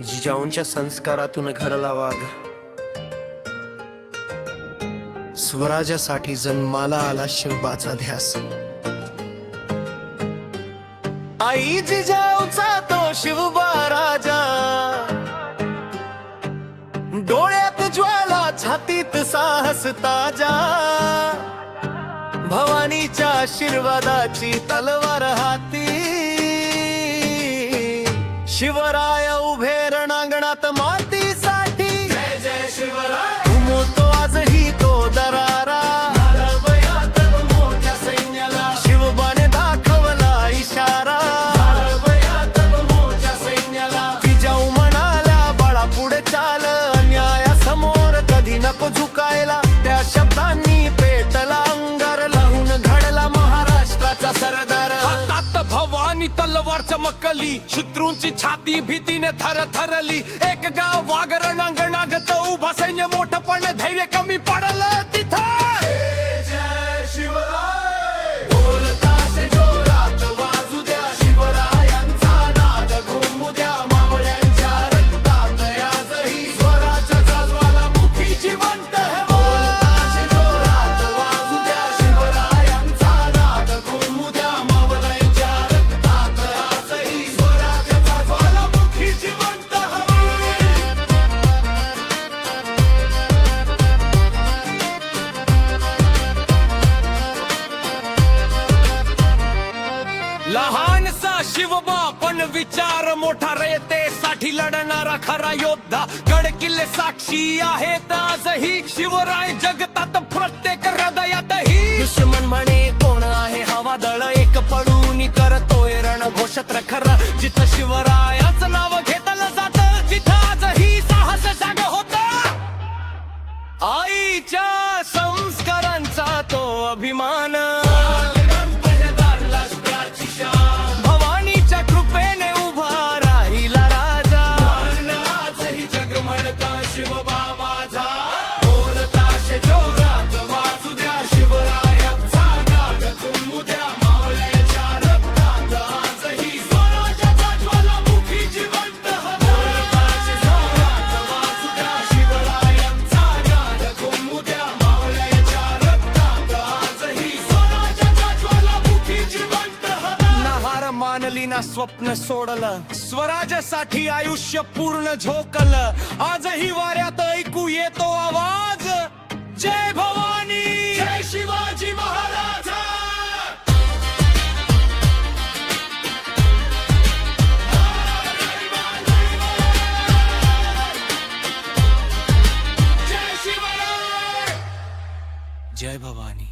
जिजाऊंच्या संस्कारातून घडला वाघ, स्वराज्यासाठी जन्माला आला शिवबाचा ध्यास। आई जिजाऊचा तो शिवबा राजा, डोळ्यात ज्वाला छातीत साहस ताजा, भवानीच्या आशीर्वादाची तलवार हाती, शिवराय उभे रणांगणात मातीसाठी। जय जय शिवराय उमटतो आजही तो दरारा, मोठ्या सैन्याला शिवबाने दाखवला इशारा। मोठ्या सैन्याला जिजाऊ म्हणाल्या बाळा पुढे चाल, अन्यायासमोर कधी नको झुकायला। त्या शब्दांनी पेटला अंगार, लावून घडला महाराष्ट्राचा सरदार। हातात भवानी तलवार चमकली, शत्रूंची छाती भीतीने थरथरली। एक गाव वाघ रणांगणागत उभा, सैन्य मोठं पण धैर्य कमी पडलं तिथं। जय शिवराय बोलताशे जोरात वाजू द्या, शिवरायांचा नाद घुमू द्या। मावळ्यांच्या रक्तात आजही स्वराज्याचा ज्वालामुखी जिवंत है। बोलताशे जोरात वाजू द्या, शिवरायांचा नाद घुमू द्या। मावळ्यांच्या रक्तात आजही स्वराज्याचा ज्वालामुखी जिवंत है। लहानसा शिवबा पण विचार मोठा, रयतेसाठी लढणारा खरा योद्धा। गड किल्ले साक्षी आहेत आजही, शिवराय जगतात प्रत्येक हृदयातही। दुश्मन म्हणे कोण आहे हवा दळ, एक पडून करतोय रणघोषत्र खरं। जिथं शिवरायाचं नाव घेतलं जात, तिथं आजही साहस जाग होत। आईच्या संस्कारांचा तो अभिमान, भवानीच्या कृपेने उभा राहिला राजा। आजही जग म्हणता शिवबा माझा, बोलताशे जोरात वाजू द्या, शिवरायांचा नाद घुमू द्या। मावळ्याच्या रक्तात आजही स्वराज्याचा ज्वालामुखी जिवंत है। बोलताशे जोरात वाजू द्या, शिवरायांचा नाद घुमू द्या। मावळ्याच्या रक्तात आजही स्वराज्याचा ज्वालामुखी जिवंत है। हार मानली ना स्वप्न सोडलं, स्वराज्यासाठी आयुष्य पूर्ण झोकलं। आजही वाऱ्यात ऐकू येतो आवाज, जय भवानी जय शिवाजी महाराज। जय शिवराय, जय भवानी।